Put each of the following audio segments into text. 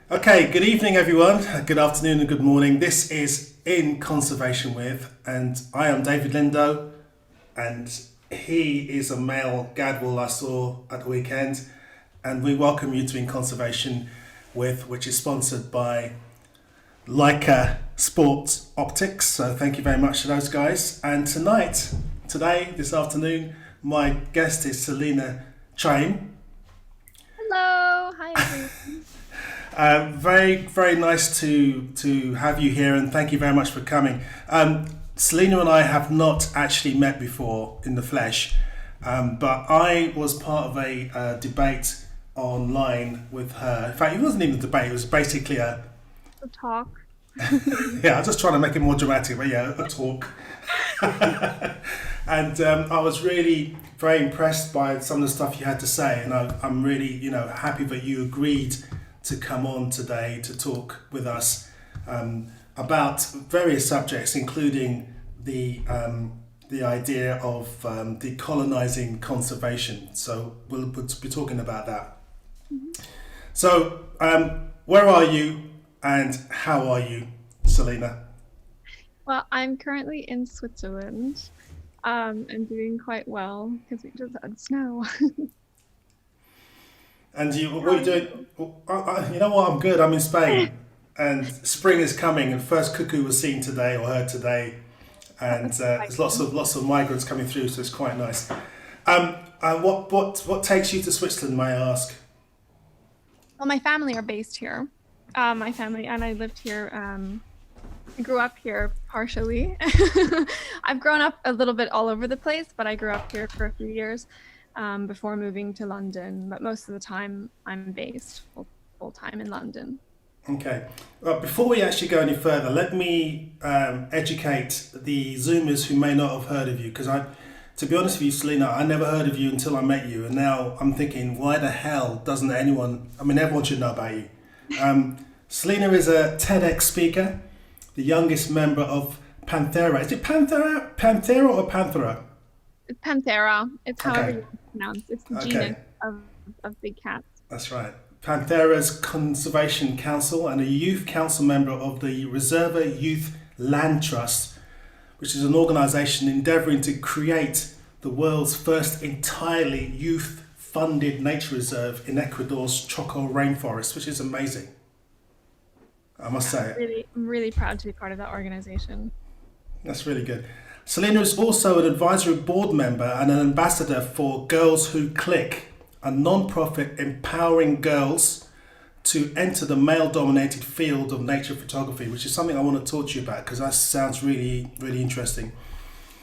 Okay, good evening, everyone. Good afternoon and good morning. This is In Conservation With, and I am David Lindo, and he is a male gadwall I saw at the weekend. And we welcome you to In Conservation With, which is sponsored by Leica Sports Optics. So thank you very much to those guys. And this afternoon, my guest is Celina Chien. Hello, hi everyone. Very nice to have you here, and thank you very much for coming. Celina and I have not actually met before in the flesh, but I was part of a debate online with her. In fact, it wasn't even a debate; it was basically a The talk. yeah. I was just trying to make it more dramatic, but yeah, a talk. And I was really very impressed by some of the stuff you had to say, and I'm really happy that you agreed to come on today to talk with us about various subjects, including the idea of decolonizing conservation. So we'll be talking about that. So where are you and how are you, Celina? Well, I'm currently in Switzerland and doing quite well because we just had snow. And what How are are you you? doing? You know what? I'm good. I'm in Spain, and spring is coming. And first cuckoo was seen today or heard today, That and was there's exciting. lots of migrants coming through, so it's quite nice. What takes you to Switzerland, may I ask? Well, my family are based here. My family and I lived here. I grew up here partially. I've grown up a little bit all over the place, but I grew up here for a few years before moving to London. But most of the time, I'm based full time in London. Okay. Well, before we actually go any further, let me educate the Zoomers who may not have heard of you, because to be honest with you, Selena, I never heard of you until I met you, and now I'm thinking, why the hell doesn't anyone? I mean, everyone should know about you. Selena is a TEDx speaker, the youngest member of Panthera. Is it Panthera or Panthera? Panthera. It's however Okay. you want to pronounce. It's the genus Okay. of big cats. That's right. Panthera's Conservation Council and a youth council member of the Reserva Youth Land Trust, which is an organisation endeavouring to create the world's first entirely youth funded nature reserve in Ecuador's Choco rainforest, which is amazing. I must Yeah, say it. I'm really proud to be part of that organization. That's really good. Selena is also an advisory board member and an ambassador for Girls Who Click, a non-profit empowering girls to enter the male-dominated field of nature photography, which is something I want to talk to you about because that sounds really interesting.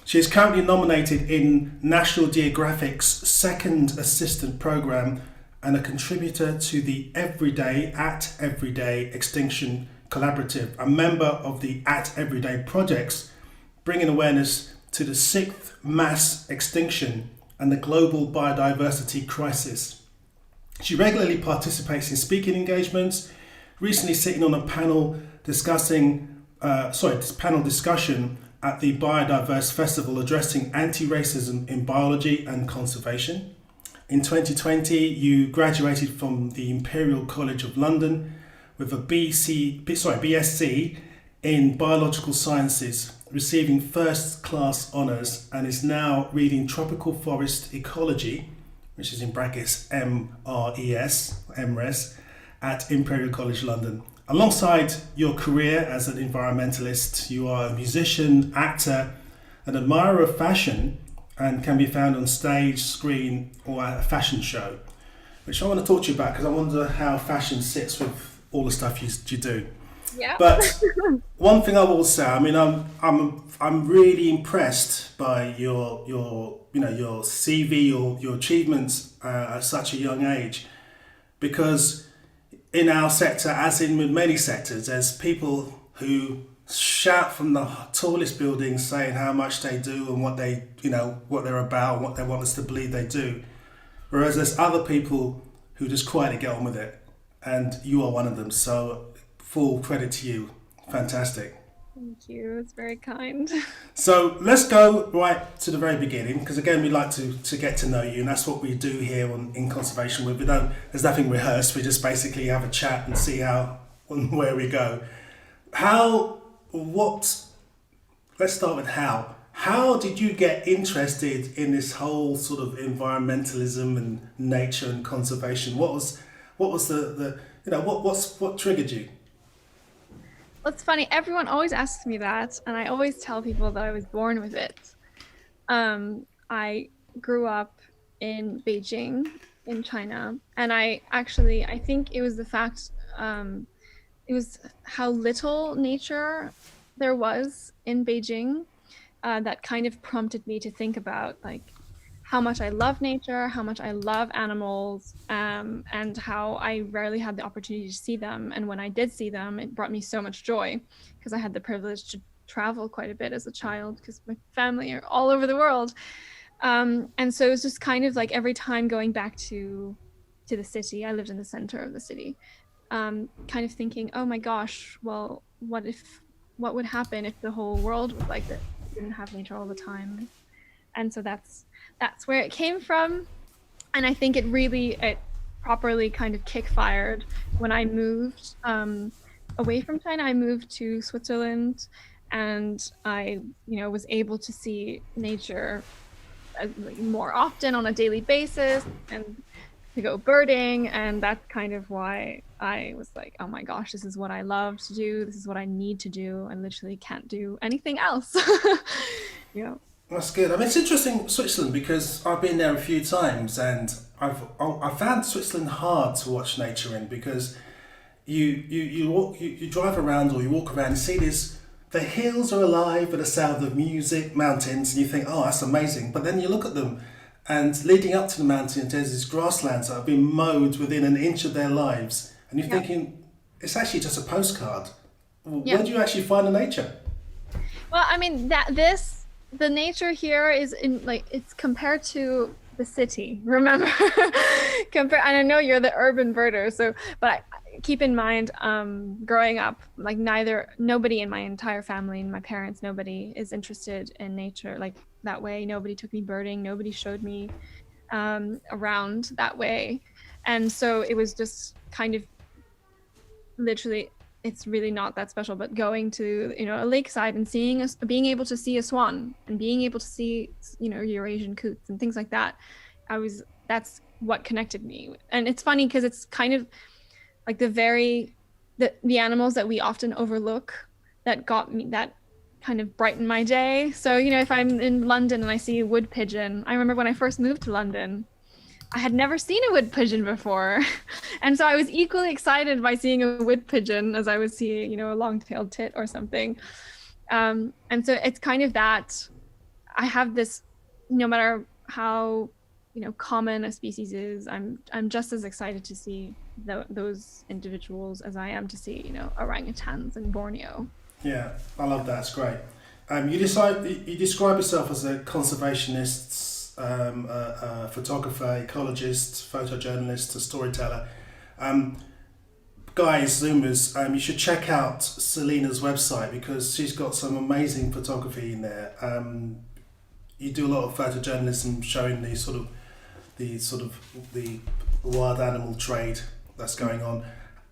She is currently nominated in National Geographic's second assistant program and a contributor to the Everyday Extinction Collaborative, a member of the At Everyday projects, bringing awareness to the sixth mass extinction and the global biodiversity crisis. She regularly participates in speaking engagements, recently sitting on a panel discussion at the Biodiverse Festival addressing anti-racism in biology and conservation. In 2020, you graduated from the Imperial College of London with a BSc in Biological Sciences, receiving first class honours, and is now reading Tropical Forest Ecology, which is in brackets MRES, at Imperial College London. Alongside your career as an environmentalist, you are a musician, actor, an admirer of fashion, and can be found on stage, screen, or at a fashion show, which I want to talk to you about because I wonder how fashion sits with all the stuff you do. Yeah. But one thing I will say, I mean, I'm really impressed by your CV, your achievements at such a young age, because in our sector, as in with many sectors, there's people who shout from the tallest buildings saying how much they do and what they're about, and what they want us to believe they do. Whereas there's other people who just quietly get on with it, and you are one of them. So full credit to you. Fantastic. Thank you. It's very kind. So let's go right to the very beginning, because again, we like to get to know you, and that's what we do here in conservation. We don't, there's nothing rehearsed. We just basically have a chat and see how and where we go. How, what? Let's start with how. How did you get interested in this whole sort of environmentalism and nature and conservation? What was the what triggered you? Well, it's funny. Everyone always asks me that, and I always tell people that I was born with it. I grew up in Beijing, in China, and I think it was the fact, it was how little nature there was in Beijing, that kind of prompted me to think about like how much I love nature, how much I love animals, and how I rarely had the opportunity to see them. And when I did see them, it brought me so much joy because I had the privilege to travel quite a bit as a child because my family are all over the world. And so it was just kind of like every time going back to the city, I lived in the center of the city, kind of thinking, oh my gosh, well, what would happen if the whole world was like this? We didn't have nature all the time. And so that's where it came from. And I think it properly kind of kick fired when I moved away from China. I moved to Switzerland, and I, was able to see nature like, more often on a daily basis, and to go birding. And that's kind of why I was like, oh my gosh, this is what I love to do. This is what I need to do. I literally can't do anything else. Yeah. That's good. I mean, it's interesting Switzerland because I've been there a few times, and I found Switzerland hard to watch nature in because you drive around or you walk around and see this. The hills are alive with the sound of music, mountains, and you think, oh, that's amazing. But then you look at them, and leading up to the mountains, there's these grasslands that have been mowed within an inch of their lives, and you're Yeah. thinking, it's actually just a postcard. Yeah. Where do you actually find the nature? Well, I mean the nature here is in like it's compared to the city. Remember, compare. And I know you're the urban birder, so but keep in mind, growing up, like nobody in my entire family, and my parents, nobody is interested in nature like that way. Nobody took me birding. Nobody showed me around that way, and so it was just kind of literally it's really not that special, but going to a lakeside and seeing us being able to see a swan and being able to see Eurasian coots and things like that, that's what connected me. And it's funny because it's kind of like the animals that we often overlook that got me, that kind of brighten my day. So if I'm in London and I see a wood pigeon, I remember when I first moved to London, I had never seen a wood pigeon before. And so I was equally excited by seeing a wood pigeon as I would see, a long-tailed tit or something. And so it's kind of that I have this, no matter how, common a species is, I'm just as excited to see those individuals as I am to see, orangutans in Borneo. Yeah, I love that. It's great. You describe yourself as a conservationist, a photographer, ecologist, photojournalist, a storyteller. Um, Guys, Zoomers, you should check out Celina's website because she's got some amazing photography in there. You do a lot of photojournalism showing the wild animal trade that's going on.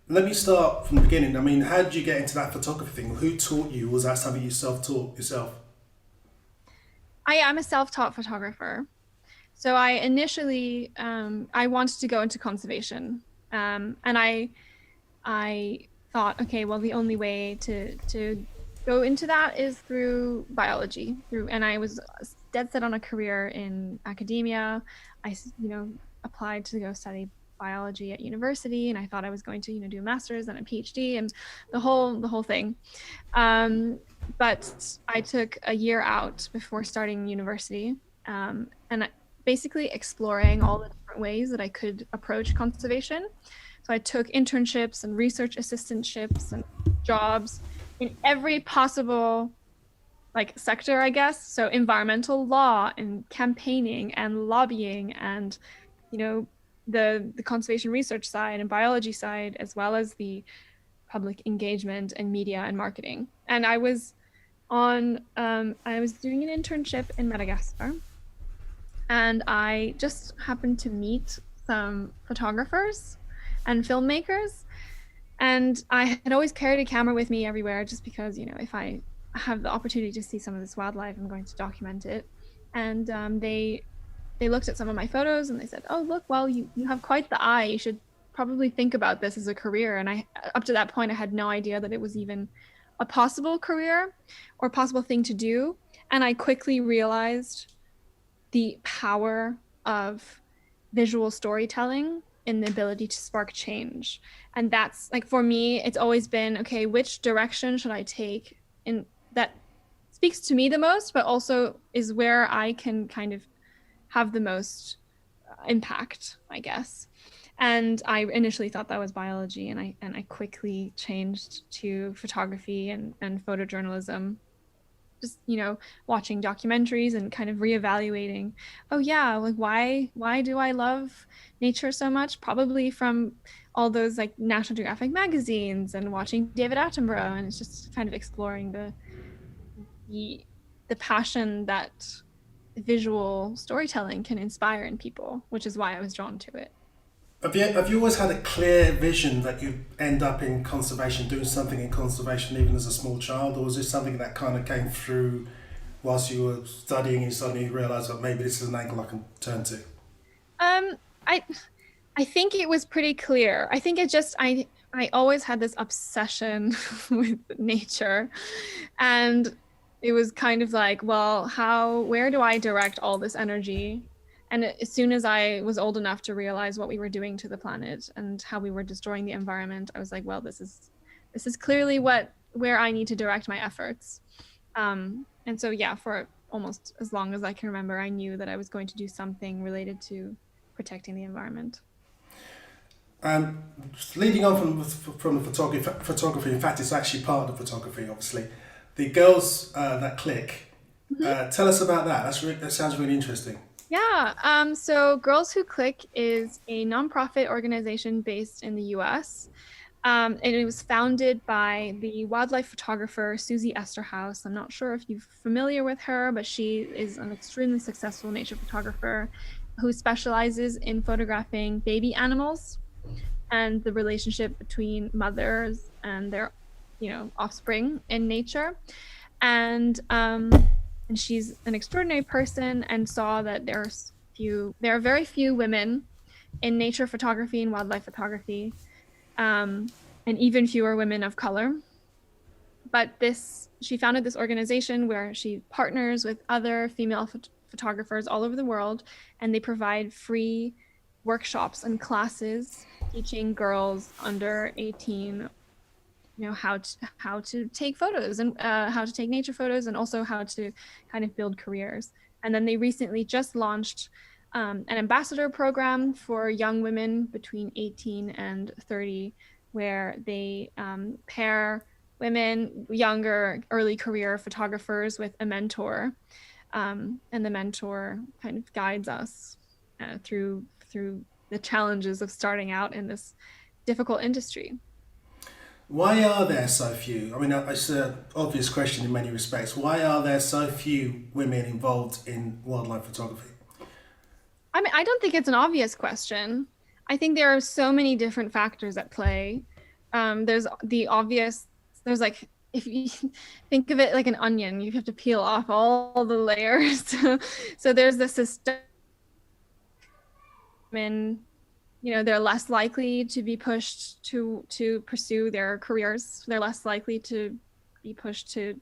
Let me start from the beginning. I mean, how did you get into that photography thing? Who taught you? Was that something you self-taught yourself? I am a self-taught photographer. So I initially, I wanted to go into conservation. And I thought, okay, well, the only way to go into that is through biology. And I was dead set on a career in academia. I, applied to go study biology at university, and I thought I was going to, do a master's and a PhD and the whole thing. But I took a year out before starting university, and basically exploring all the different ways that I could approach conservation. So I took internships and research assistantships and jobs in every possible sector, I guess. So environmental law and campaigning and lobbying and, the conservation research side and biology side, as well as the public engagement and media and marketing. And I was doing an internship in Madagascar, and I just happened to meet some photographers and filmmakers. And I had always carried a camera with me everywhere, just because, if I have the opportunity to see some of this wildlife, I'm going to document it. And they looked at some of my photos and they said, "Oh, look, well, you have quite the eye. You should probably think about this as a career." And up to that point, I had no idea that it was even a possible career or possible thing to do. And I quickly realized the power of visual storytelling and the ability to spark change. And that's like, for me, it's always been, okay, which direction should I take in that speaks to me the most, but also is where I can kind of have the most impact, I guess. And I initially thought that was biology, and I quickly changed to photography and photojournalism, just watching documentaries and kind of reevaluating, oh yeah, like why do I love nature so much? Probably from all those like National Geographic magazines and watching David Attenborough, and it's just kind of exploring the passion that visual storytelling can inspire in people, which is why I was drawn to it. Have you always had a clear vision that you end up in conservation, doing something in conservation, even as a small child, or was this something that kind of came through whilst you were studying and suddenly you realised that maybe this is an angle I can turn to? Um, I I think it was pretty clear. I think I always had this obsession with nature, and it was kind of like, well, where do I direct all this energy? And as soon as I was old enough to realize what we were doing to the planet and how we were destroying the environment, I was like, well, this is clearly where I need to direct my efforts. And so, yeah, for almost as long as I can remember, I knew that I was going to do something related to protecting the environment. Leading on from the photography, in fact, it's actually part of the photography, obviously. The girls that click. Tell us about that. That sounds really interesting. Yeah. So Girls Who Click is a nonprofit organization based in the US. And it was founded by the wildlife photographer Susie Esterhaus. I'm not sure if you're familiar with her, but she is an extremely successful nature photographer who specializes in photographing baby animals and the relationship between mothers and their, offspring in nature. And she's an extraordinary person, and saw that there are very few women in nature photography and wildlife photography, and even fewer women of color. But she founded this organization where she partners with other female photographers all over the world, and they provide free workshops and classes teaching girls under 18, how to take photos and how to take nature photos, and also how to kind of build careers. And then they recently just launched an ambassador program for young women between 18 and 30, where they pair women, younger, early career photographers, with a mentor, and the mentor kind of guides us through the challenges of starting out in this difficult industry. Why are there so few? I mean, it's an obvious question in many respects. Why are there so few women involved in wildlife photography? I mean, I don't think it's an obvious question. I think there are so many different factors at play. There's the obvious, there's like, if you think of it like an onion, you have to peel off all the layers. So there's the system, they're less likely to be pushed to pursue their careers. They're less likely to be pushed to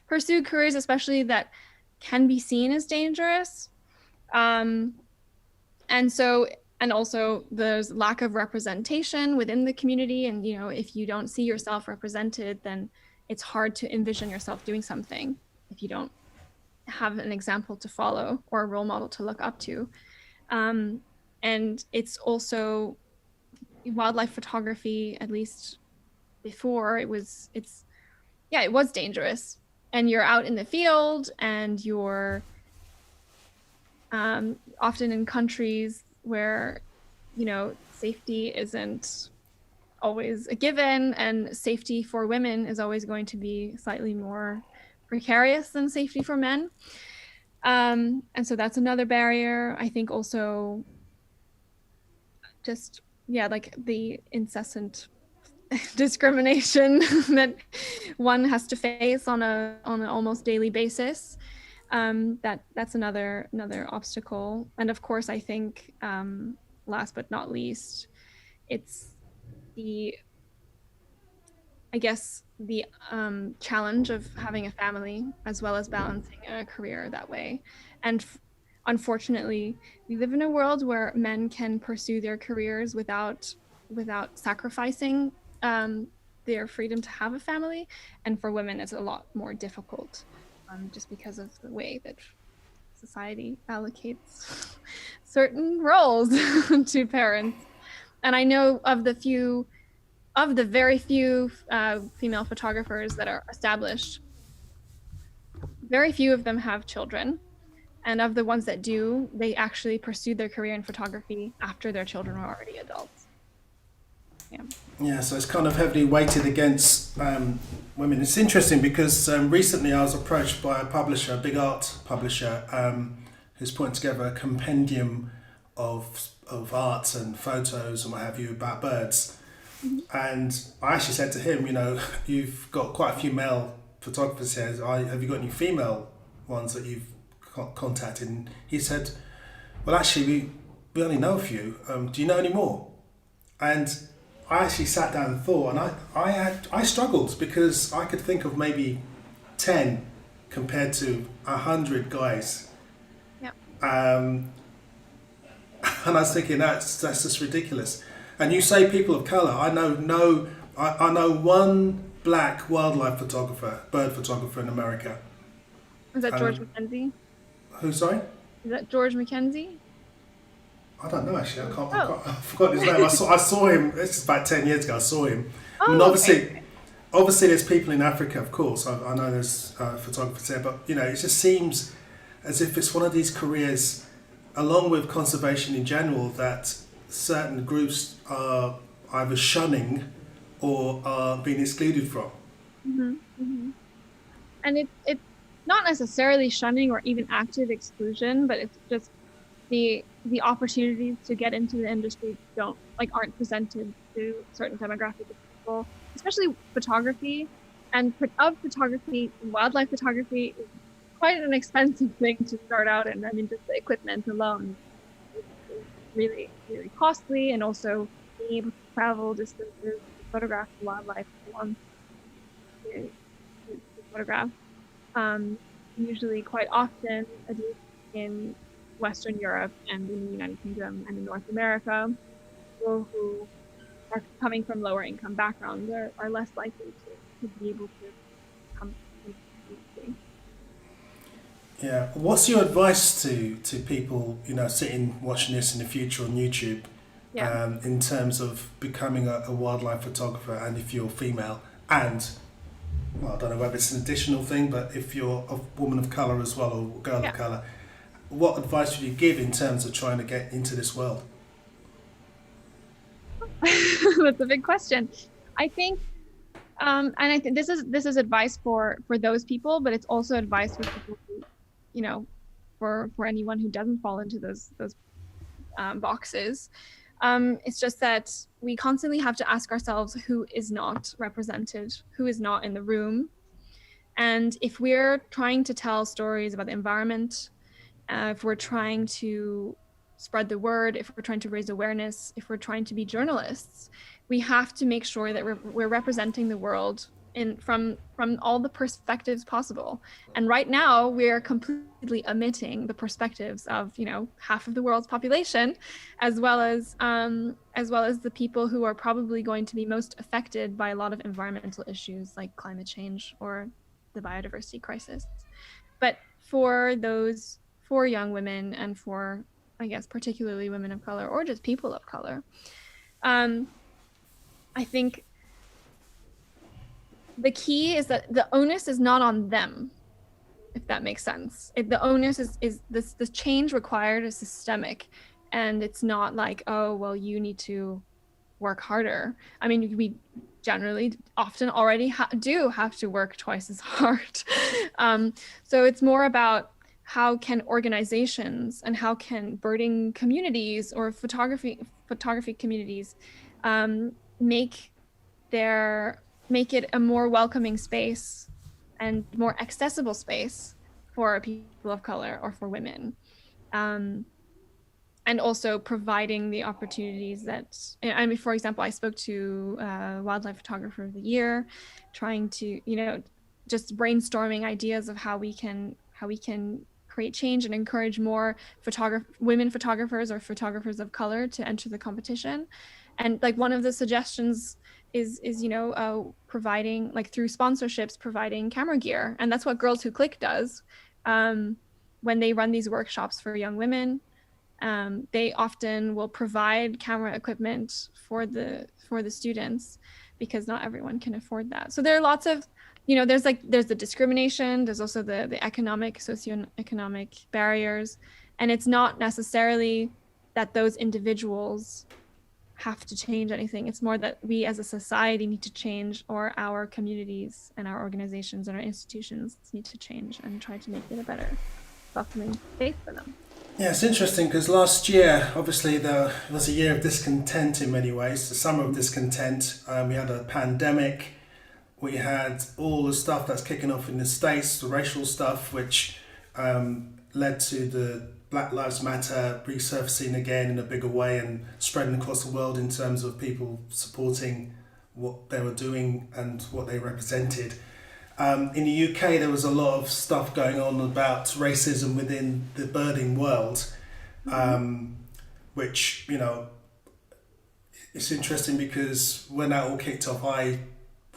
pursue careers, especially that can be seen as dangerous. And also there's lack of representation within the community. And, if you don't see yourself represented, then it's hard to envision yourself doing something if you don't have an example to follow or a role model to look up to. And it's also wildlife photography, at least before, it was dangerous. And you're out in the field, and you're often in countries where, safety isn't always a given, and safety for women is always going to be slightly more precarious than safety for men. And so that's another barrier. I think also just, yeah, like the incessant discrimination that one has to face on an almost daily basis. That's another obstacle. And of course, I think last but not least, it's the, I guess, the challenge of having a family as well as balancing a career that way. And unfortunately, we live in a world where men can pursue their careers without sacrificing their freedom to have a family. And for women, it's a lot more difficult, just because of the way that society allocates certain roles to parents. And I know of the very few female photographers that are established, very few of them have children. And of the ones that do, they actually pursued their career in photography after their children were already adults. Yeah. Yeah, so it's kind of heavily weighted against women. It's interesting because recently I was approached by a publisher, a big art publisher, who's putting together a compendium of art and photos and what have you about birds. Mm-hmm. And I actually said to him, you've got quite a few male photographers here. Have you got any female ones that you've contacted? And he said, well, actually, we only know a few. Do you know any more? And I actually sat down and thought, and I struggled because I could think of maybe 10 compared to 100 guys. Yep. And I was thinking that's just ridiculous. And you say people of colour. I know one black wildlife photographer, bird photographer in America. Is that George Mackenzie? Who, sorry? Is that George Mackenzie? I don't know actually. I forgot his name. I saw him. This is about 10 years ago. I saw him. Oh, I mean, okay. Obviously, there's people in Africa, of course. I know there's photographers there, but it just seems as if it's one of these careers, along with conservation in general, that certain groups are either shunning or are being excluded from. Mm-hmm, mm-hmm. And it's not necessarily shunning or even active exclusion, but it's just the opportunities to get into the industry aren't presented to certain demographics of people, especially photography. And of photography, wildlife photography is quite an expensive thing to start out in. I mean, just the equipment alone is really, really costly, and also being able to travel distances to photograph wildlife to photograph. Usually quite often in Western Europe and in the United Kingdom and in North America, people who are coming from lower income backgrounds are less likely to be able to come into the industry. Yeah. What's your advice to people, sitting watching this in the future on YouTube, in terms of becoming a wildlife photographer, and if you're female, and well, I don't know whether it's an additional thing, but if you're a woman of colour as well, or a girl of colour, what advice would you give in terms of trying to get into this world? That's a big question. I think, and I think this is advice for those people, but it's also advice for people who, for anyone who doesn't fall into those boxes. It's just that we constantly have to ask ourselves who is not represented, who is not in the room. And if we're trying to tell stories about the environment, if we're trying to spread the word, if we're trying to raise awareness, if we're trying to be journalists, we have to make sure that we're representing the world from all the perspectives possible. And right now we're completely omitting the perspectives of half of the world's population, as well as the people who are probably going to be most affected by a lot of environmental issues like climate change or the biodiversity crisis. But for young women, and for, I guess, particularly women of color or just people of color, I think the key is that the onus is not on them, if that makes sense. The onus is the change required is systemic, and it's not like, oh, well, you need to work harder. I mean, we generally often already do have to work twice as hard. So it's more about how can organizations and how can birding communities or photography communities um, make make it a more welcoming space and more accessible space for people of color or for women. And also providing the opportunities that, I mean, for example, I spoke to Wildlife Photographer of the Year, trying to, just brainstorming ideas of how we can create change and encourage more women photographers or photographers of color to enter the competition. And like one of the suggestions is providing, like through sponsorships, providing camera gear. And that's what Girls Who Click does when they run these workshops for young women. They often will provide camera equipment for the students because not everyone can afford that. So there are lots of, there's the discrimination, there's also the socioeconomic barriers, and it's not necessarily that those individuals have to change anything. It's more that we as a society need to change, or our communities and our organizations and our institutions need to change and try to make it a better welcoming space for them. Yeah, it's interesting because last year, obviously, there was a year of discontent in many ways, the summer of discontent. We had a pandemic. We had all the stuff that's kicking off in the States, the racial stuff, which led to the Black Lives Matter resurfacing again in a bigger way and spreading across the world in terms of people supporting what they were doing and what they represented. In the UK, there was a lot of stuff going on about racism within the birding world, which, it's interesting because when that all kicked off, I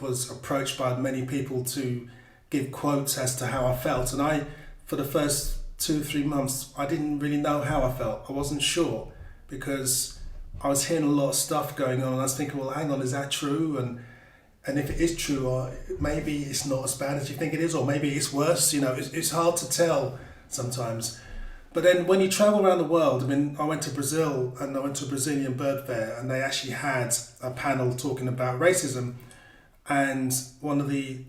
was approached by many people to give quotes as to how I felt. And for the first 2 or 3 months, I didn't really know how I felt. I wasn't sure because I was hearing a lot of stuff going on. And I was thinking, well, hang on, is that true? And if it is true, or maybe it's not as bad as you think it is, or maybe it's worse. It's hard to tell sometimes. But then when you travel around the world, I mean, I went to Brazil and I went to a Brazilian bird fair, and they actually had a panel talking about racism. And one of a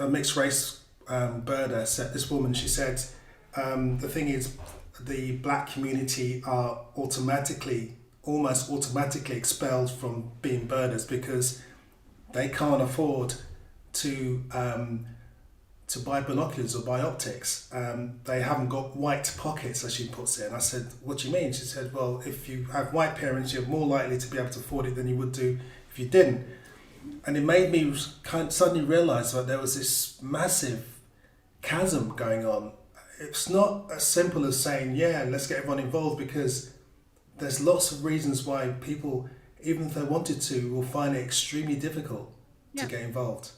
mixed race birder said, this woman, she said, the thing is, the black community are almost automatically expelled from being birders because they can't afford to buy binoculars or buy optics. They haven't got white pockets, as she puts it. And I said, what do you mean? She said, well, if you have white parents, you're more likely to be able to afford it than you would do if you didn't. And it made me suddenly realise that there was this massive chasm going on. It's not as simple as saying, yeah, let's get everyone involved, because there's lots of reasons why people, even if they wanted to, will find it extremely difficult to get involved.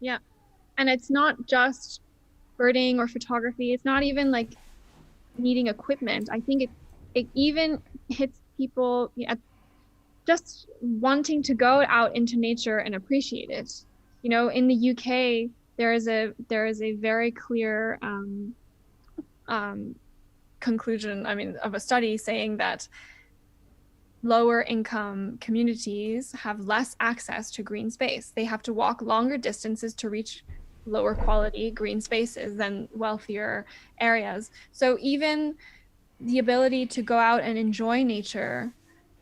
Yeah. And it's not just birding or photography. It's not even like needing equipment. I think it even hits people at just wanting to go out into nature and appreciate it. In the UK, there is a very clear conclusion, of a study saying that lower income communities have less access to green space. They have to walk longer distances to reach lower quality green spaces than wealthier areas. So even the ability to go out and enjoy nature,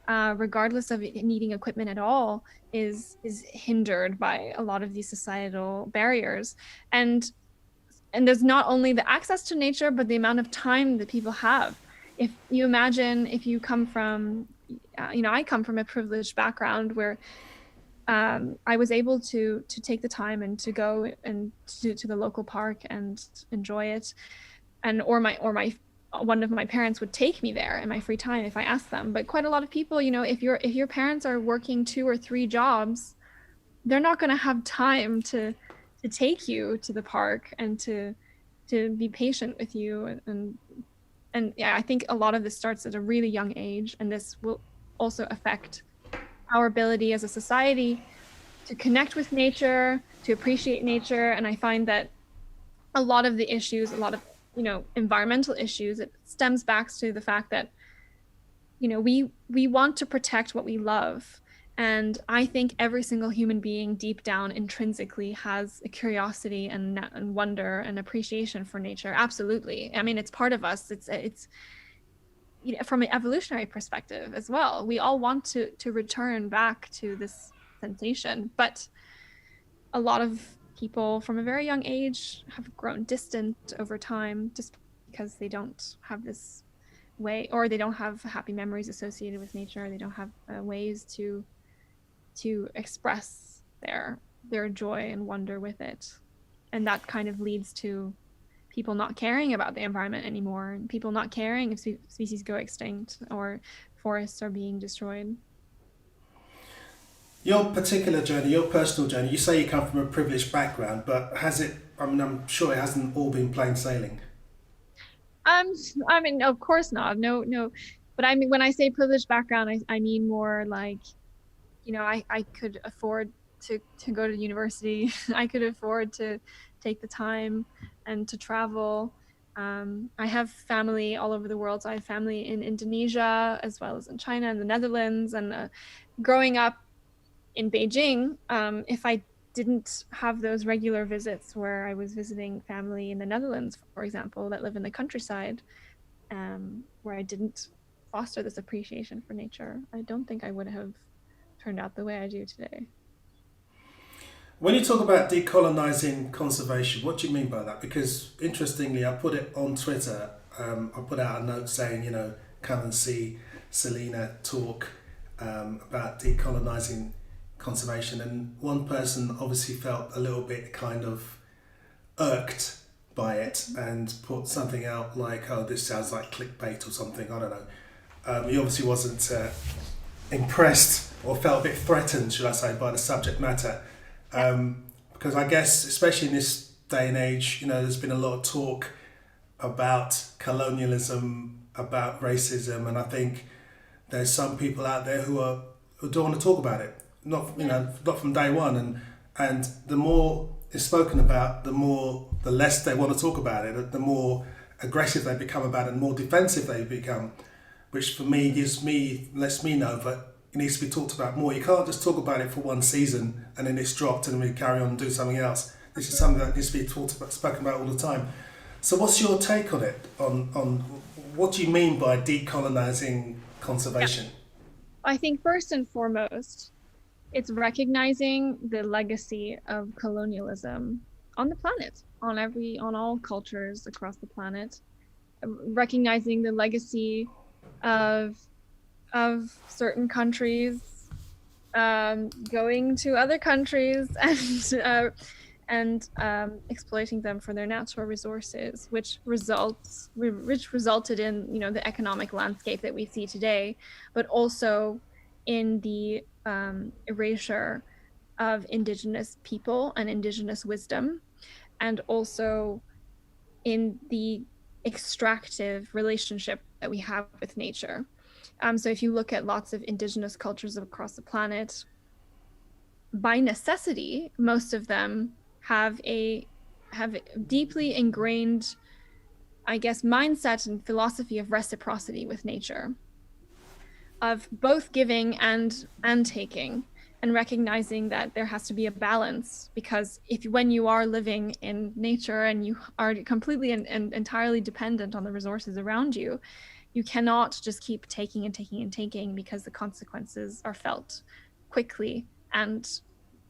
regardless of needing equipment at all, is hindered by a lot of these societal barriers. And there's not only the access to nature, but the amount of time that people have. If you imagine, if you come from, I come from a privileged background where I was able to take the time and to go and to the local park and enjoy it, or one of my parents would take me there in my free time if I asked them. But quite a lot of people, if your parents are working 2 or 3 jobs, they're not going to have time to take you to the park and to be patient with you. And yeah, I think a lot of this starts at a really young age, and this will also affect our ability as a society to connect with nature, to appreciate nature. And I find that a lot of the issues, a lot of environmental issues, it stems back to the fact that we want to protect what we love. And I think every single human being deep down intrinsically has a curiosity and wonder and appreciation for nature. Absolutely. I mean, it's part of us. It's from an evolutionary perspective as well. We all want to return back to this sensation, but a lot of people from a very young age have grown distant over time just because they don't have this way, or they don't have happy memories associated with nature. They don't have ways to express their joy and wonder with it, and that kind of leads to people not caring about the environment anymore, and people not caring if species go extinct or forests are being destroyed. Your particular journey, your personal journey, you say you come from a privileged background, but has it, I mean, I'm sure it hasn't all been plain sailing. Um, I mean, of course not. No, no. But I mean, when I say privileged background, I mean more like, I could afford to go to university. I could afford to take the time and to travel. I have family all over the world. So I have family in Indonesia as well as in China and the Netherlands. And growing up in Beijing, if I didn't have those regular visits where I was visiting family in the Netherlands, for example, that live in the countryside, where I didn't foster this appreciation for nature, I don't think I would have turned out the way I do today. When you talk about decolonizing conservation, what do you mean by that? Because interestingly, I put it on Twitter. I put out a note saying, come and see Celina talk about decolonizing conservation, and one person obviously felt a little bit kind of irked by it and put something out like, "Oh, this sounds like clickbait or something." I don't know. He obviously wasn't impressed or felt a bit threatened, should I say, by the subject matter. Because I guess, especially in this day and age, there's been a lot of talk about colonialism, about racism, and I think there's some people out there who don't want to talk about it. Not from day one, and the more it's spoken about, the less they want to talk about it. The more aggressive they become about it, and the more defensive they become, which for me lets me know that it needs to be talked about more. You can't just talk about it for one season and then it's dropped and we carry on and do something else. This is something that needs to be spoken about all the time. So what's your take on it? On what do you mean by decolonizing conservation? Yeah. I think first and foremost, it's recognizing the legacy of colonialism on the planet, on all cultures across the planet, recognizing the legacy of certain countries going to other countries and exploiting them for their natural resources, which resulted in the economic landscape that we see today, but also in the erasure of indigenous people and indigenous wisdom, and also in the extractive relationship that we have with nature. So if you look at lots of indigenous cultures across the planet, by necessity, most of them have deeply ingrained, I guess, mindset and philosophy of reciprocity with nature, of both giving and taking, and recognizing that there has to be a balance, because when you are living in nature and you are completely and entirely dependent on the resources around you, you cannot just keep taking and taking and taking, because the consequences are felt quickly and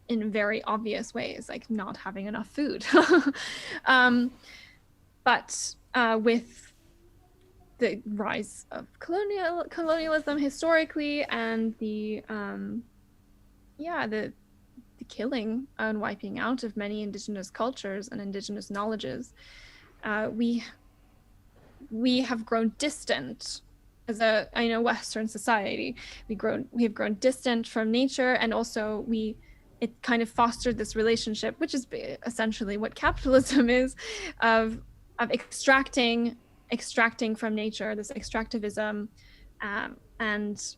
in very obvious ways, like not having enough food. But with the rise of colonialism historically, and the killing and wiping out of many indigenous cultures and indigenous knowledges, we have grown distant as a Western society. We have grown distant from nature, and also it kind of fostered this relationship, which is essentially what capitalism is, of extracting from nature, this extractivism, and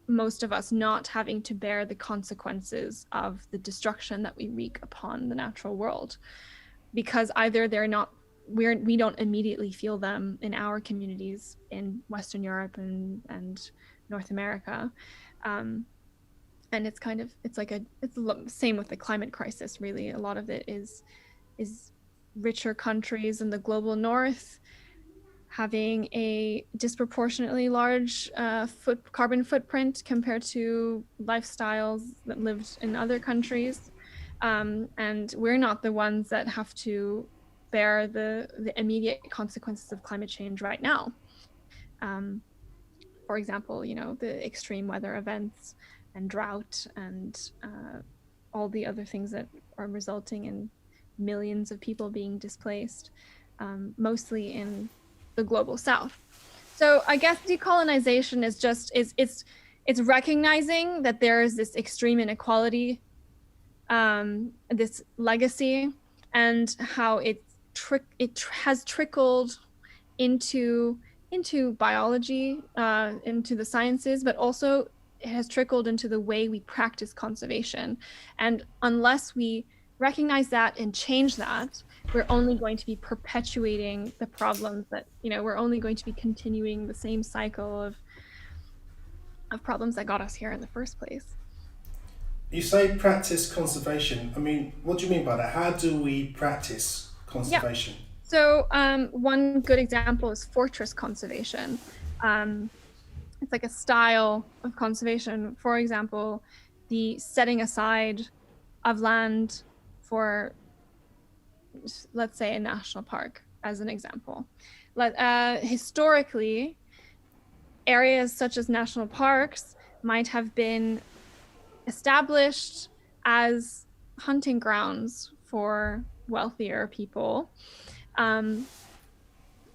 most of us not having to bear the consequences of the destruction that we wreak upon the natural world, because either they're not we don't immediately feel them in our communities in Western Europe and North America. And it's kind of, it's the same with the climate crisis, really. A lot of it is richer countries in the global north having a disproportionately large carbon footprint compared to lifestyles that lived in other countries. And we're not the ones that have to bear the immediate consequences of climate change right now. For example, the extreme weather events and drought and all the other things that are resulting in millions of people being displaced, mostly in the global south. So I guess decolonization is just it's recognizing that there is this extreme inequality, this legacy, and how it has trickled into biology, into the sciences, but also it has trickled into the way we practice conservation. And unless we recognize that and change that, we're only going to be perpetuating the problems that, we're only going to be continuing the same cycle of problems that got us here in the first place. You say practice conservation. I mean, what do you mean by that? How do we practice conservation? Yeah. So one good example is fortress conservation. It's like a style of conservation. For example, the setting aside of land for, let's say, a national park, as an example. Historically, areas such as national parks might have been established as hunting grounds for wealthier people.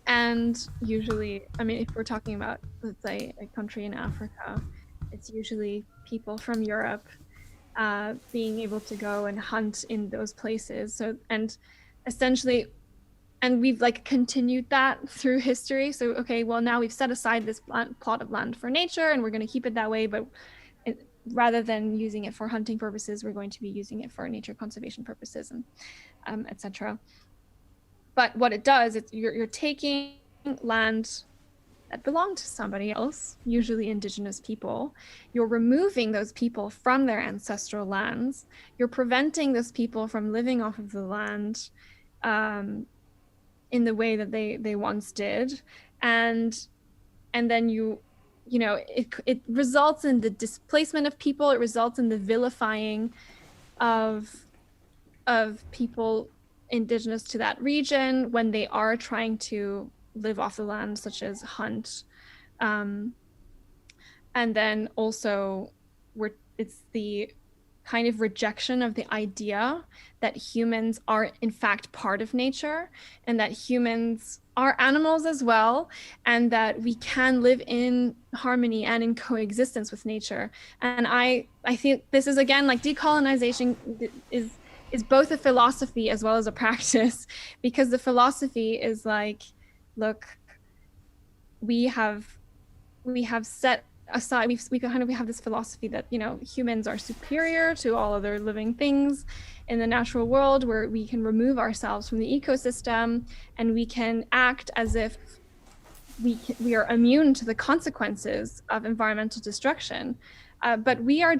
And usually, I mean, if we're talking about, let's say, a country in Africa, it's usually people from Europe being able to go and hunt in those places. So, and essentially, and we've continued that through history. So, okay, well, now we've set aside this plot of land for nature and we're going to keep it that way, but rather than using it for hunting purposes, we're going to be using it for nature conservation purposes, and etc. But what it does, you're taking land that belonged to somebody else, usually indigenous people. You're removing those people from their ancestral lands. You're preventing those people from living off of the land in the way that they once did. And then it results in the displacement of people. It results in the vilifying of people indigenous to that region when they are trying to live off the land, such as hunt. And then also it's the kind of rejection of the idea that humans are in fact part of nature, and that humans are animals as well, and that we can live in harmony and in coexistence with nature. And I think this is, again, decolonization is both a philosophy as well as a practice, because the philosophy is look, we have set aside, we have this philosophy that humans are superior to all other living things in the natural world, where we can remove ourselves from the ecosystem and we can act as if we are immune to the consequences of environmental destruction. But we are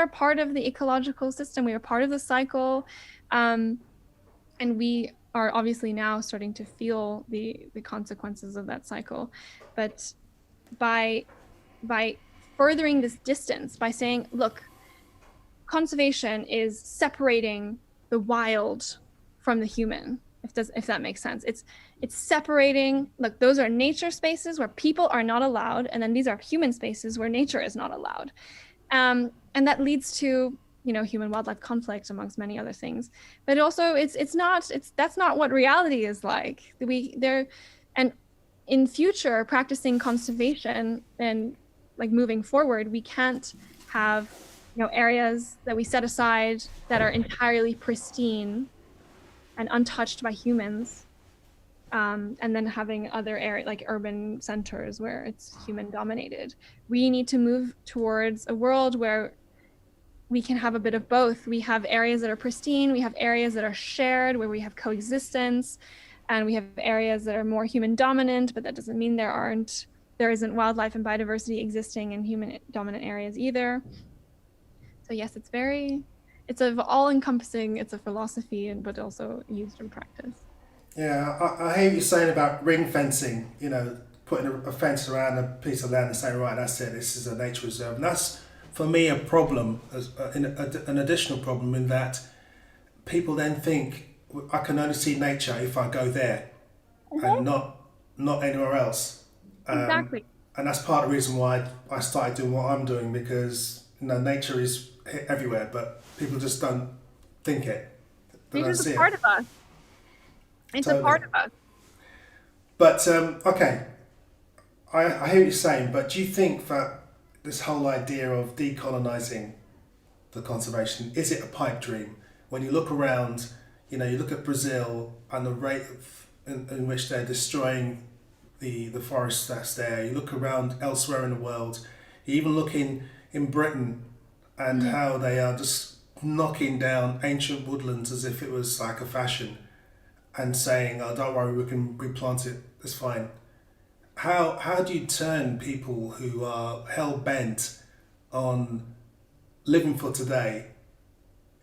part of the ecological system. We are part of the cycle, and we are obviously now starting to feel the consequences of that cycle. But by furthering this distance, by saying, look, conservation is separating the wild from the human, if that makes sense. It's separating, look, those are nature spaces where people are not allowed, and then these are human spaces where nature is not allowed. And that leads to human wildlife conflict, amongst many other things. But also that's not what reality is like. And in future practicing conservation and moving forward, we can't have areas that we set aside that are entirely pristine and untouched by humans, and then having other areas like urban centers where it's human dominated. We need to move towards a world where we can have a bit of both. We have areas that are pristine, we have areas that are shared, where we have coexistence, And we have areas that are more human dominant, but that doesn't mean there isn't wildlife and biodiversity existing in human dominant areas either. So yes, it's all encompassing. It's a philosophy, but also used in practice. Yeah, I hear you saying about ring fencing, putting a fence around a piece of land and saying, right, that's it, this is a nature reserve. And that's, for me, a problem, an additional problem in that people then think, I can only see nature if I go there and not anywhere else. Exactly. And that's part of the reason why I started doing what I'm doing, because nature is everywhere, but people just don't think it. They don't Nature's see a part it. of us. It's a part of us. But okay, I hear what you're saying, but do you think that this whole idea of decolonizing the conservation, is it a pipe dream? When you look around, you look at Brazil and the rate in which they're destroying the forests that's there. You look around elsewhere in the world. You even look in Britain and how they are just knocking down ancient woodlands as if it was like a fashion and saying, oh, don't worry, we can replant it, it's fine. How do you turn people who are hell-bent on living for today?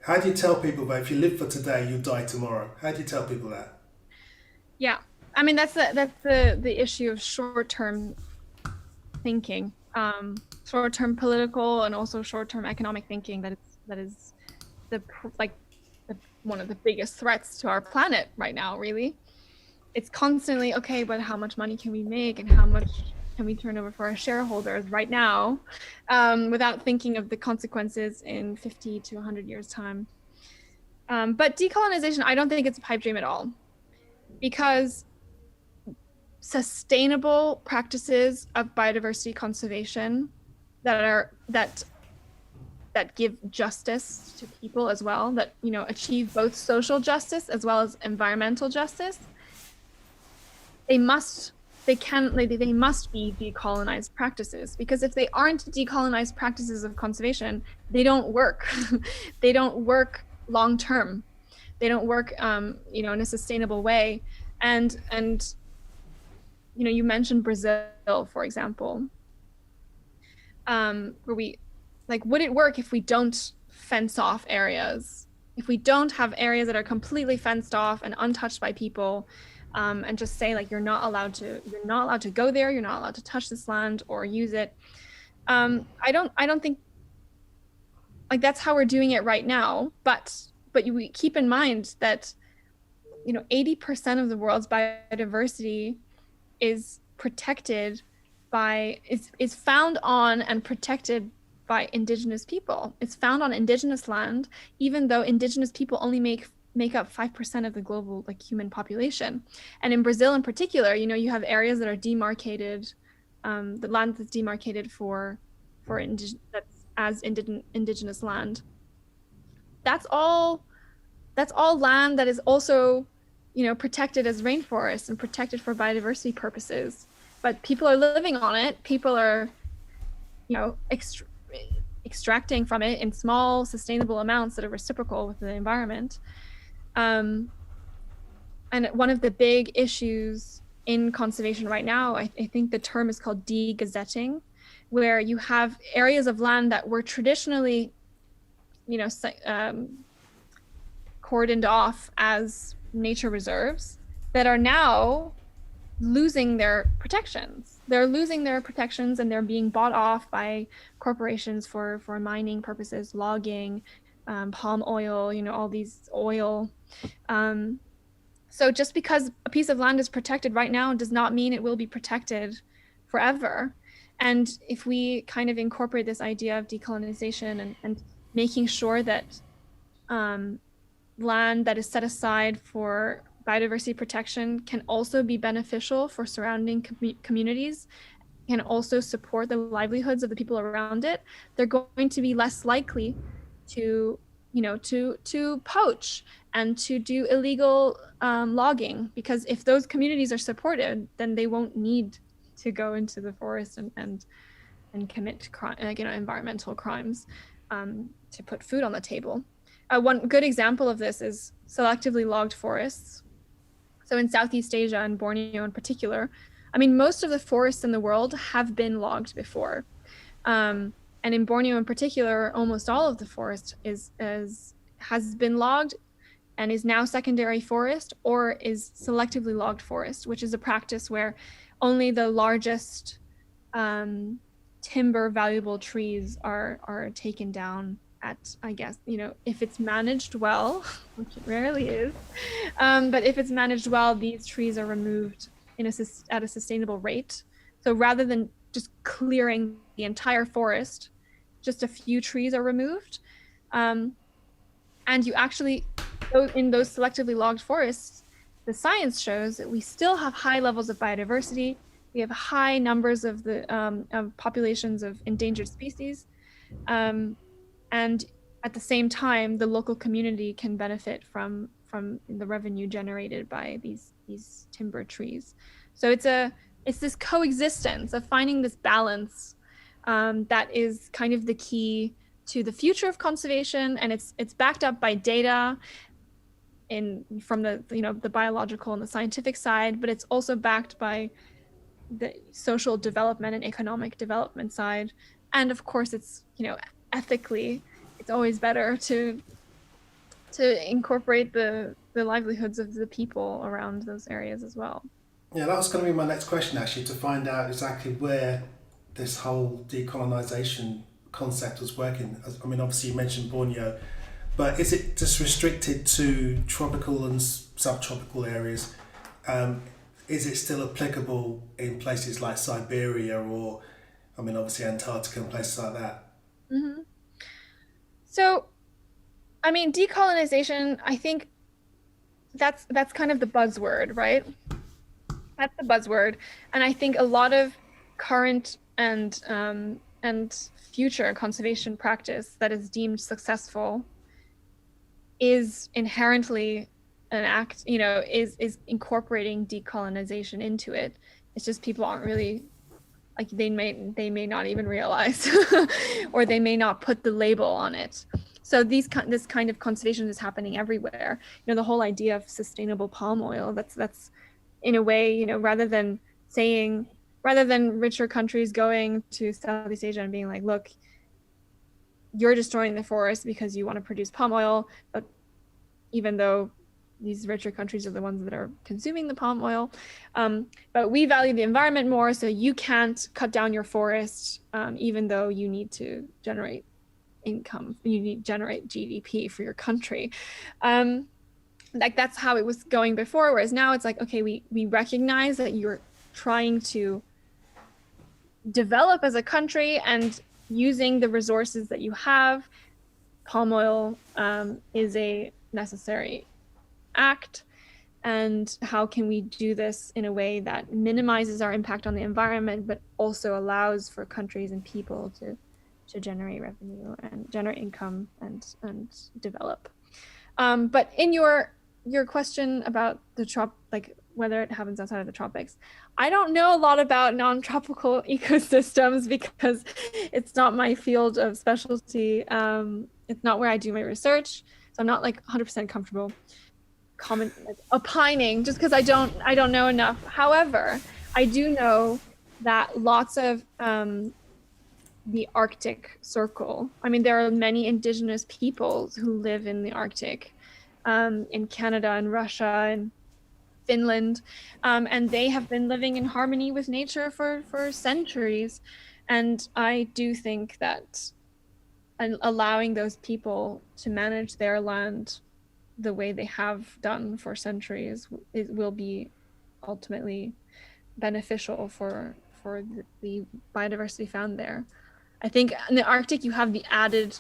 How do you tell people that if you live for today, you die tomorrow? How do you tell people that? Yeah, I mean that's the issue of short-term thinking, short-term political and also short-term economic thinking. That is one of the biggest threats to our planet right now. Really, it's constantly okay, but how much money can we make and how much can we turn over for our shareholders right now, without thinking of the consequences in 50 to 100 years time. But decolonization, I don't think it's a pipe dream at all, because sustainable practices of biodiversity conservation that give justice to people as well, that achieve both social justice as well as environmental justice, they must be decolonized practices, because if they aren't decolonized practices of conservation, they don't work. They don't work long term. They don't work in a sustainable way. And you mentioned Brazil, for example, where would it work if we don't fence off areas? If we don't have areas that are completely fenced off and untouched by people, and just say you're not allowed to go there, you're not allowed to touch this land or use it. I don't think that's how we're doing it right now. But we keep in mind that 80% of the world's biodiversity is protected is found on and protected by indigenous people. It's found on indigenous land, even though indigenous people only make up 5% of the global human population. And in Brazil in particular, you have areas that are demarcated, the land that's demarcated that's as indigenous land. That's all land that is also protected as rainforest and protected for biodiversity purposes. But people are living on it. People are extracting from it in small sustainable amounts that are reciprocal with the environment. And one of the big issues in conservation right now, I think the term is called de-gazetting, where you have areas of land that were traditionally cordoned off as nature reserves that are now losing their protections. They're losing their protections and they're being bought off by corporations for mining purposes, logging, palm oil, all these oil. So just because a piece of land is protected right now does not mean it will be protected forever. And if we kind of incorporate this idea of decolonization and making sure that land that is set aside for biodiversity protection can also be beneficial for surrounding communities, can also support the livelihoods of the people around it, they're going to be less likely to poach and to do illegal logging, because if those communities are supported, then they won't need to go into the forest and commit environmental crimes to put food on the table. One good example of this is selectively logged forests. So in Southeast Asia and Borneo in particular, I mean, most of the forests in the world have been logged before. And in Borneo in particular, almost all of the forest has been logged and is now secondary forest or is selectively logged forest, which is a practice where only the largest timber valuable trees are taken down at, I guess, if it's managed well, which it rarely is, but if it's managed well, these trees are removed at a sustainable rate. So rather than just clearing the entire forest, just a few trees are removed. And you actually, in those selectively logged forests, the science shows that we still have high levels of biodiversity. We have high numbers of populations of endangered species. And at the same time, the local community can benefit from the revenue generated by these timber trees. So it's this coexistence of finding this balance that is kind of the key to the future of conservation, and it's backed up by data from the biological and the scientific side, but it's also backed by the social development and economic development side. And of course, it's ethically, it's always better to incorporate the livelihoods of the people around those areas as well. Yeah, that was going to be my next question, actually, to find out exactly where this whole decolonization concept was working. I mean, obviously you mentioned Borneo, but is it just restricted to tropical and subtropical areas? Is it still applicable in places like Siberia or, I mean, obviously Antarctica and places like that? Mm-hmm. So, I mean, decolonization, I think that's kind of the buzzword, right? That's the buzzword. And I think a lot of current and future conservation practice that is deemed successful is inherently an act, is incorporating decolonization into it. It's just people aren't really, like, they may not even realize or they may not put the label on it. So this kind of conservation is happening everywhere. The whole idea of sustainable palm oil, that's in a way, rather than richer countries going to Southeast Asia and being like, look, you're destroying the forest because you want to produce palm oil, but even though these richer countries are the ones that are consuming the palm oil, but we value the environment more, so you can't cut down your forest, even though you need to generate income, you need to generate GDP for your country. Like, that's how it was going before, whereas now it's like, okay, we recognize that you're trying to develop as a country, and using the resources that you have, palm oil is a necessary act. And how can we do this in a way that minimizes our impact on the environment, but also allows for countries and people to generate revenue and generate income and develop. But in your question about like whether it happens outside of the tropics, I don't know a lot about non-tropical ecosystems because it's not my field of specialty. It's not where I do my research, so I'm not like 100% comfortable opining just because I don't know enough. However, I do know that lots of the Arctic Circle, I mean, there are many indigenous peoples who live in the Arctic, in Canada and Russia and Finland, and they have been living in harmony with nature for centuries. And I do think that allowing those people to manage their land the way they have done for centuries, it will be ultimately beneficial for the biodiversity found there. I think in the Arctic you have the added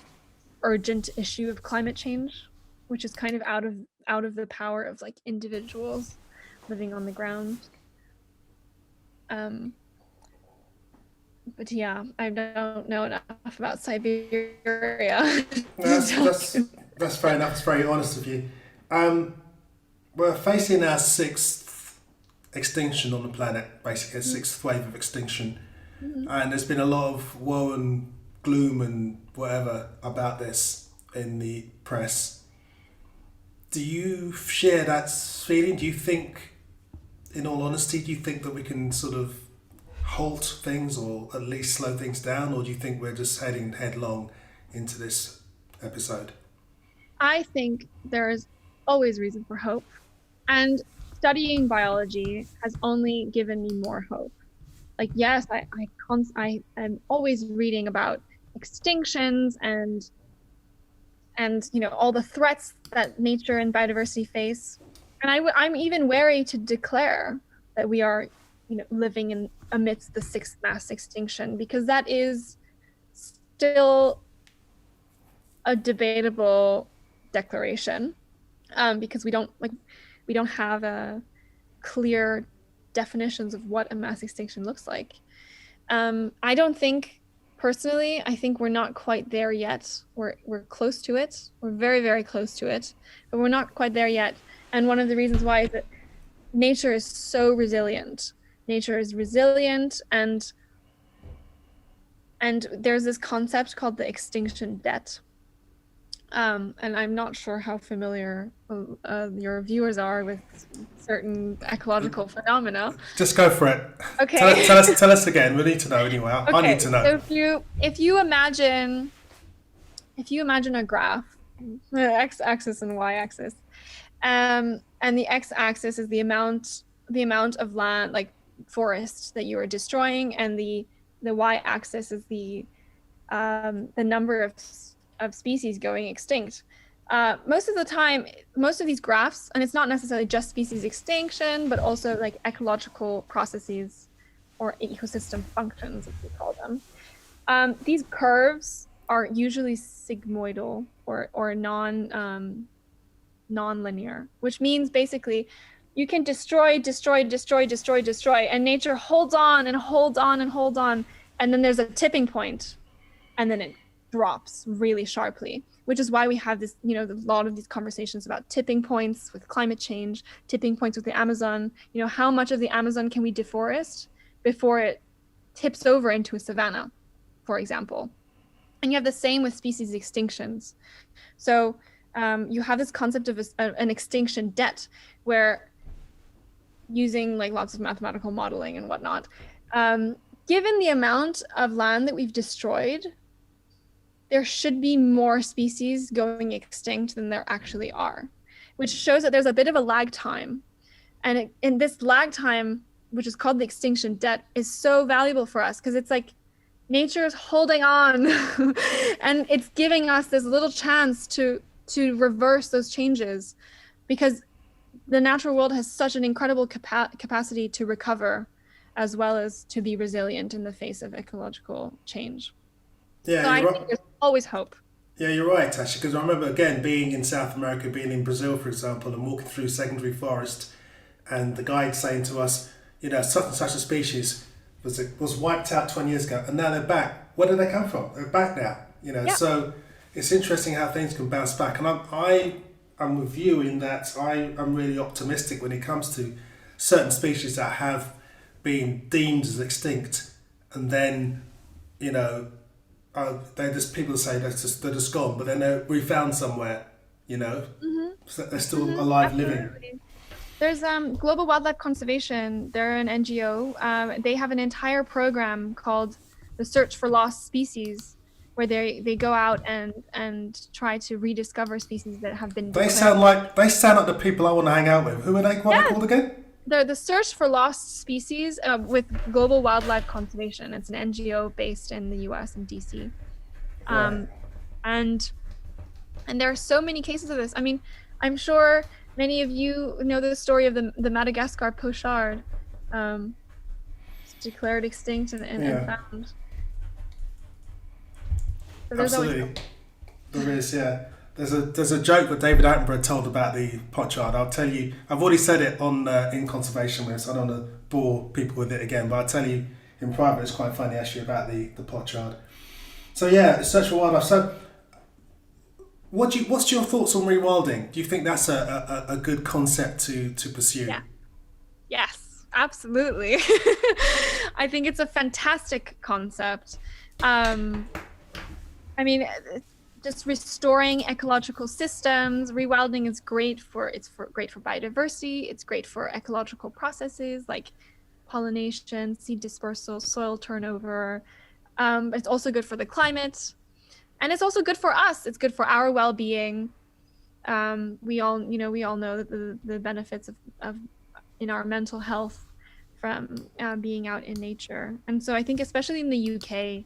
urgent issue of climate change, which is kind of out of the power of like individuals living on the ground. But yeah, I don't know enough about Siberia. That's fair enough. It's very honest of you. We're facing our sixth extinction on the planet, basically a sixth wave of extinction. And there's been a lot of woe and gloom and whatever about this in the press. Do you share that feeling? Do you think in all honesty, do you think that we can sort of halt things or at least slow things down, or do you think we're just heading headlong into this episode? I think there's always reason for hope. And studying biology has only given me more hope. Like, yes, I am always reading about extinctions and all the threats that nature and biodiversity face. And I'm even wary to declare that we are living in amidst the sixth mass extinction, because that is still a debatable declaration, because we don't have a clear definitions of what a mass extinction looks like. I don't think, personally, I think we're not quite there yet. We're close to it. We're very, very close to it, but we're not quite there yet. And one of the reasons why is that nature is so resilient. Nature is resilient, and there's this concept called the extinction debt. And I'm not sure how familiar your viewers are with certain ecological phenomena. Just go for it. Okay. Tell us again. We need to know anyway. I need to know. So if you imagine a graph, x-axis and y-axis, and the x-axis is the amount of land, like forest, that you are destroying, and the y-axis is the number of species going extinct. Most of the time, most of these graphs, and it's not necessarily just species extinction, but also like ecological processes or ecosystem functions, as we call them. These curves are usually sigmoidal or non-linear, which means basically you can destroy, and nature holds on and holds on and holds on, and then there's a tipping point, and then it drops really sharply, which is why we have this, a lot of these conversations about tipping points with climate change, tipping points with the Amazon. How much of the Amazon can we deforest before it tips over into a savanna, for example? And you have the same with species extinctions. So you have this concept of an extinction debt, where using like lots of mathematical modeling and whatnot, given the amount of land that we've destroyed, there should be more species going extinct than there actually are, which shows that there's a bit of a lag time. And this lag time, which is called the extinction debt, is so valuable for us, because it's like nature is holding on and it's giving us this little chance to reverse those changes, because the natural world has such an incredible capacity to recover, as well as to be resilient in the face of ecological change. Yeah, so I think there's always hope. Yeah, you're right, actually, because I remember, again, being in South America, being in Brazil, for example, and walking through secondary forest, and the guide saying to us, such and such a species was wiped out 20 years ago, and now they're back. Where did they come from? They're back now. Yeah. So it's interesting how things can bounce back. And I'm with you in that I'm really optimistic when it comes to certain species that have been deemed as extinct, and then, they just, people say they're just gone, but then they're refound somewhere, so they're still alive, Absolutely. living. There's Global Wildlife Conservation. They're an NGO. They have an entire program called the Search for Lost Species, where they go out and try to rediscover species that have been They sound like the people I want to hang out with. Who are they? What are they called again? They're the Search for Lost Species with Global Wildlife Conservation. It's an NGO based in the US in DC. Right. And there are so many cases of this. I mean, I'm sure many of you know the story of the Madagascar pochard. It's declared extinct and found. So absolutely. There is, yeah. There's a joke that David Attenborough told about the pochard. I'll tell you, I've already said it on in conservation with, so I don't want to bore people with it again, but I'll tell you in private, it's quite funny actually about the pochard. So yeah, Search for Wildlife. So what's your thoughts on rewilding? Do you think that's a good concept to pursue? Yeah. Yes, absolutely. I think it's a fantastic concept. I mean, just restoring ecological systems. Rewilding is great for great for biodiversity. It's great for ecological processes like pollination, seed dispersal, soil turnover. It's also good for the climate, and it's also good for us. It's good for our well-being. We all know the benefits of in our mental health from being out in nature. And so I think especially in the UK,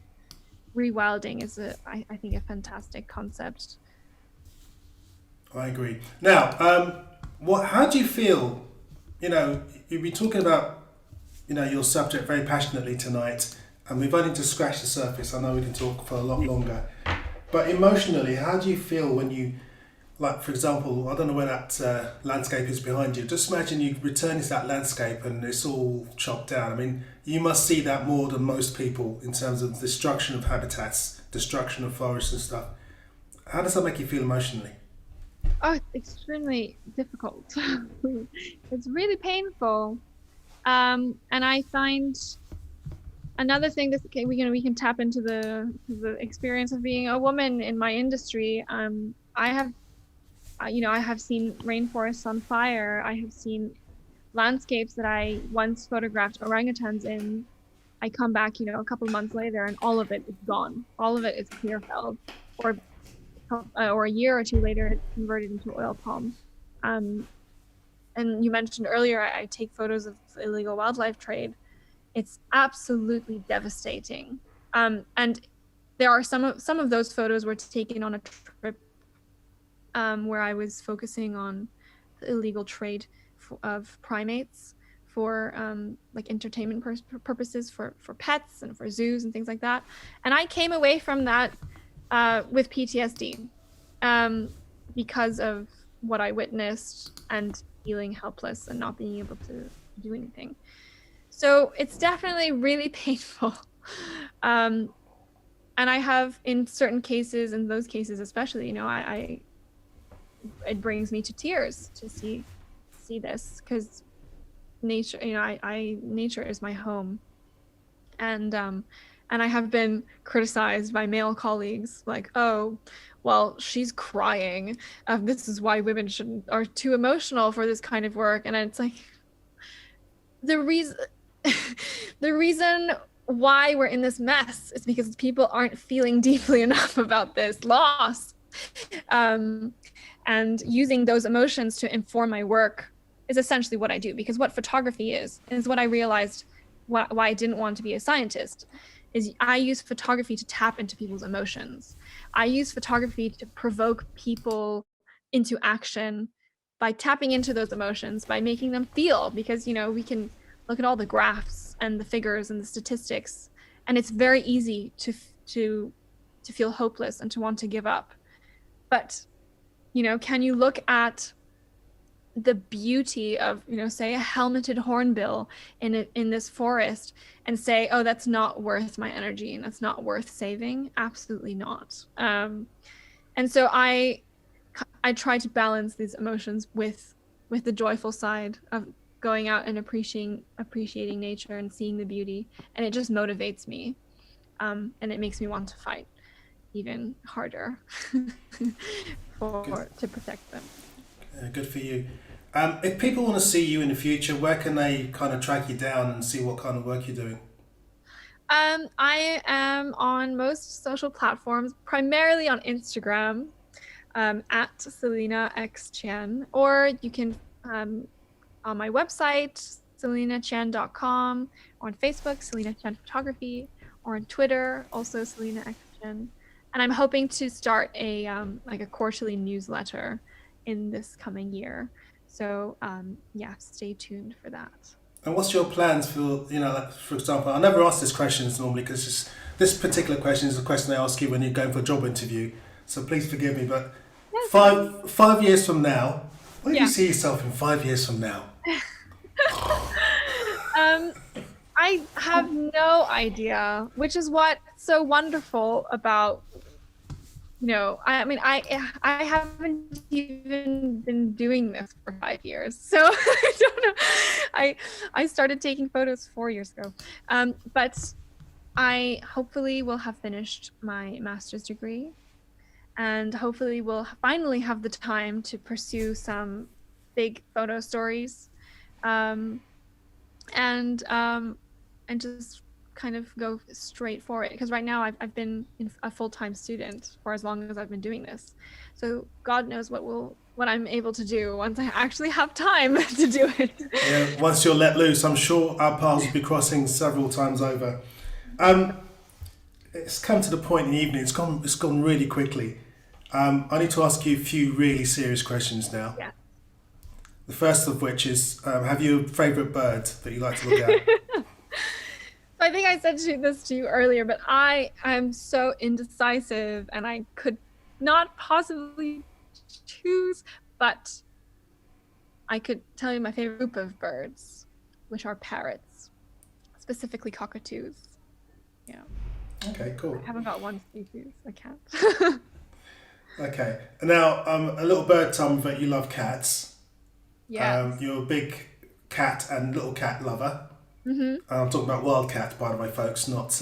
rewilding is I think a fantastic concept. I agree. Now, how do you feel? You know, you've been talking about, your subject very passionately tonight, and we've only just scratched the surface. I know we can talk for a lot longer, but emotionally, how do you feel when you, like, for example, I don't know where that landscape is behind you. Just imagine you return to that landscape and it's all chopped down. I mean, you must see that more than most people in terms of destruction of habitats, destruction of forests and stuff. How does that make you feel emotionally? Oh, it's extremely difficult. It's really painful. And I find another thing that we can tap into the experience of being a woman in my industry. I have seen rainforests on fire. I have seen landscapes that I once photographed orangutans in. I come back, a couple of months later, and all of it is gone. All of it is clear felled, or a year or two later, it's converted into oil palm. And you mentioned earlier, I take photos of illegal wildlife trade. It's absolutely devastating. And there are some of those photos were taken on a trip where I was focusing on the illegal trade of primates for like entertainment purposes for pets and for zoos and things like that. And I came away from that with PTSD because of what I witnessed and feeling helpless and not being able to do anything. So it's definitely really painful. And I have, in certain cases, in those cases especially, it brings me to tears to see this, because nature, nature is my home. And I have been criticized by male colleagues, like, oh, well, she's crying. This is why women are too emotional for this kind of work. And it's like, the reason why we're in this mess is because people aren't feeling deeply enough about this loss. And using those emotions to inform my work is essentially what I do, because what photography is what I realized why I didn't want to be a scientist is I use photography to tap into people's emotions. I use photography to provoke people into action by tapping into those emotions, by making them feel, because, we can look at all the graphs and the figures and the statistics, and it's very easy to feel hopeless and to want to give up. But, can you look at the beauty of, say a helmeted hornbill in this forest and say, oh, that's not worth my energy and that's not worth saving? Absolutely not. And so I try to balance these emotions with the joyful side of going out and appreciating nature and seeing the beauty, and it just motivates me, and it makes me want to fight even harder to protect them. Good for you. If people want to see you in the future, where can they kind of track you down and see what kind of work you're doing? I am on most social platforms, primarily on Instagram, at Celina X Chien, or you can on my website, celinachien.com, or on Facebook, Celina Chien Photography, or on Twitter, also Celina X Chien. And I'm hoping to start a quarterly newsletter in this coming year. So stay tuned for that. And what's your plans for, for example, I never ask this question normally because this particular question is a question I ask you when you're going for a job interview. So please forgive me, but yes. 5 years from now, where do you see yourself in 5 years from now? I have no idea, which is what's so wonderful about, I haven't even been doing this for 5 years, so I don't know. I started taking photos 4 years ago, but I hopefully will have finished my master's degree, and hopefully we'll finally have the time to pursue some big photo stories, um, and just kind of go straight for it, because right now I've been a full-time student for as long as I've been doing this, so God knows what I'm able to do once I actually have time to do it. Yeah, once you're let loose, I'm sure our paths will be crossing several times over. It's come to the point in the evening. It's gone really quickly. I need to ask you a few really serious questions now. Yeah. The first of which is, have you a favourite bird that you like to look at? I think I said this to you earlier, but I am so indecisive and I could not possibly choose, but I could tell you my favorite group of birds, which are parrots, specifically cockatoos. Yeah. Okay, cool. I haven't got one species. I can't. Okay. Now, a little bird told me that you love cats. Yeah. You're a big cat and little cat lover. Mm-hmm. I'm talking about wild cat, by the way, folks, not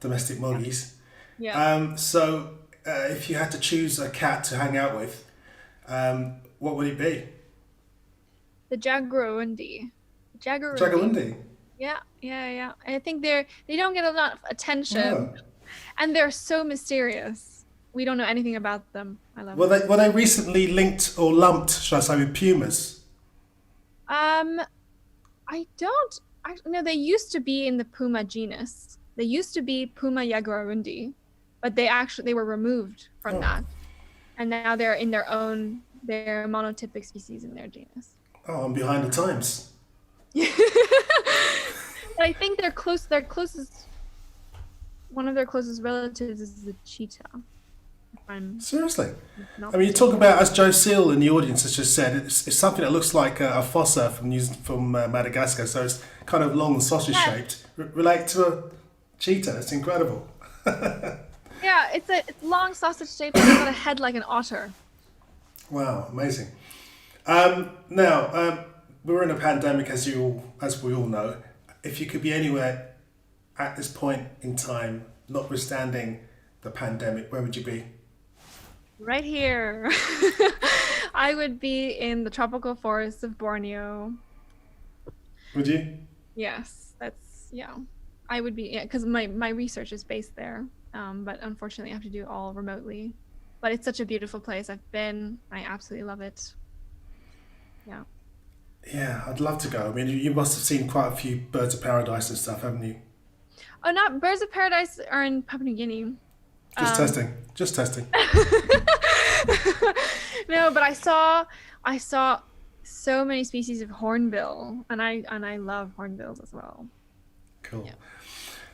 domestic moggies. Yeah. So, if you had to choose a cat to hang out with, what would it be? The jaguarundi. Jaguarundi. Yeah. I think they don't get a lot of attention, Oh. and they're so mysterious. We don't know anything about them. I love Were them. they recently linked or lumped, shall I say, with pumas? I don't. No, they used to be in the puma genus. They used to be Puma jaguarundi, but they were removed from Oh. that, and now they're in their own. They're a monotypic species in their genus. Oh, I'm behind the times. But I think their closest. One of their closest relatives is the cheetah. If I'm Seriously? not I mean, you talk about, as Joe Seal in the audience has just said, it's something that looks like a fossa from Madagascar, so it's kind of long and sausage shaped. Relate to a cheetah. It's incredible. Yeah, it's long sausage shaped. It's got a head like an otter. Wow, amazing. Now, we're in a pandemic, as we all know. If you could be anywhere at this point in time, notwithstanding the pandemic, where would you be? Right here. I would be in the tropical forests of Borneo. Would you? Yes, I would be, because my research is based there. But unfortunately I have to do it all remotely. But it's such a beautiful place. I absolutely love it. Yeah. Yeah, I'd love to go. I mean, you must have seen quite a few birds of paradise and stuff, haven't you? Oh, not birds of paradise are in Papua New Guinea. Just testing. No, but I saw so many species of hornbill, and I love hornbills as well. Cool. Yeah.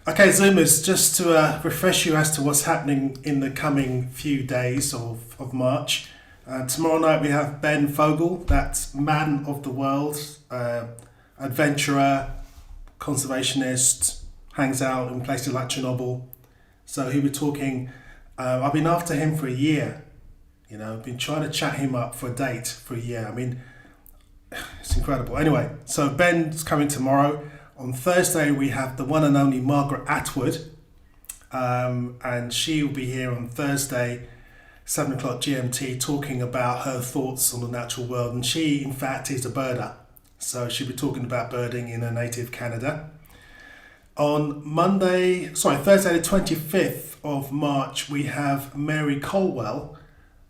Okay, Zoomers, just to refresh you as to what's happening in the coming few days of March. Tomorrow night we have Ben Fogel, that's man of the world, adventurer, conservationist, hangs out in places like Chernobyl. So he'll be talking. I've been after him for a year. You know, I've been trying to chat him up for a date for a year. I mean, it's incredible. Anyway, so Ben's coming tomorrow. On Thursday, we have the one and only Margaret Atwood. And she will be here on Thursday, 7 o'clock GMT, talking about her thoughts on the natural world. And she, in fact, is a birder. So she'll be talking about birding in her native Canada. On Thursday the 25th of March, we have Mary Colwell,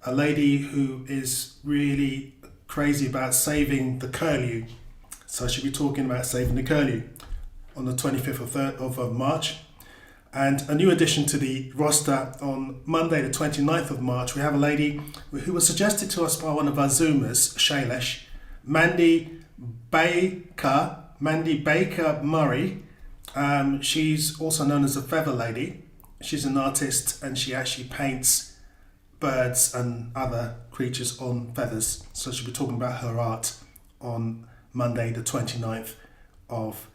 a lady who is really crazy about saving the curlew. So she'll be talking about saving the curlew on the 25th of March. And a new addition to the roster on Monday the 29th of March, we have a lady who was suggested to us by one of our Zoomers, Shailesh, Mandy Baker Murray. She's also known as the Feather Lady. She's an artist and she actually paints birds and other creatures on feathers. So she'll be talking about her art on Monday the 29th of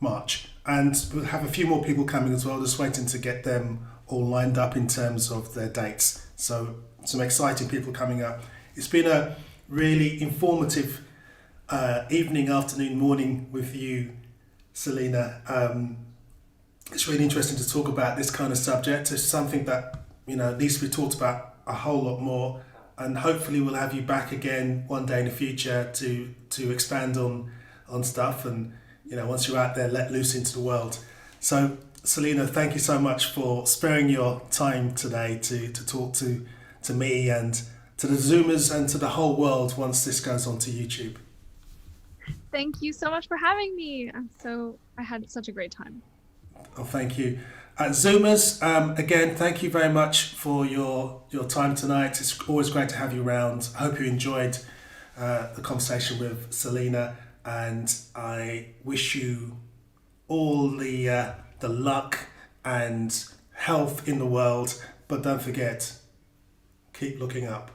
March. And we'll have a few more people coming as well, just waiting to get them all lined up in terms of their dates. So some exciting people coming up. It's been a really informative evening, afternoon, morning with you, Celina. It's really interesting to talk about this kind of subject. It's something that It needs to be talked about a whole lot more, and hopefully we'll have you back again one day in the future to expand on stuff, and once you're out there, let loose into the world. So Celina, thank you so much for sparing your time today to talk to me and to the Zoomers and to the whole world once this goes onto YouTube. Thank you so much for having me. I had such a great time. Oh, thank you. Zoomers, again, thank you very much for your time tonight. It's always great to have you around. I hope you enjoyed the conversation with Celina, and I wish you all the luck and health in the world. But don't forget, keep looking up.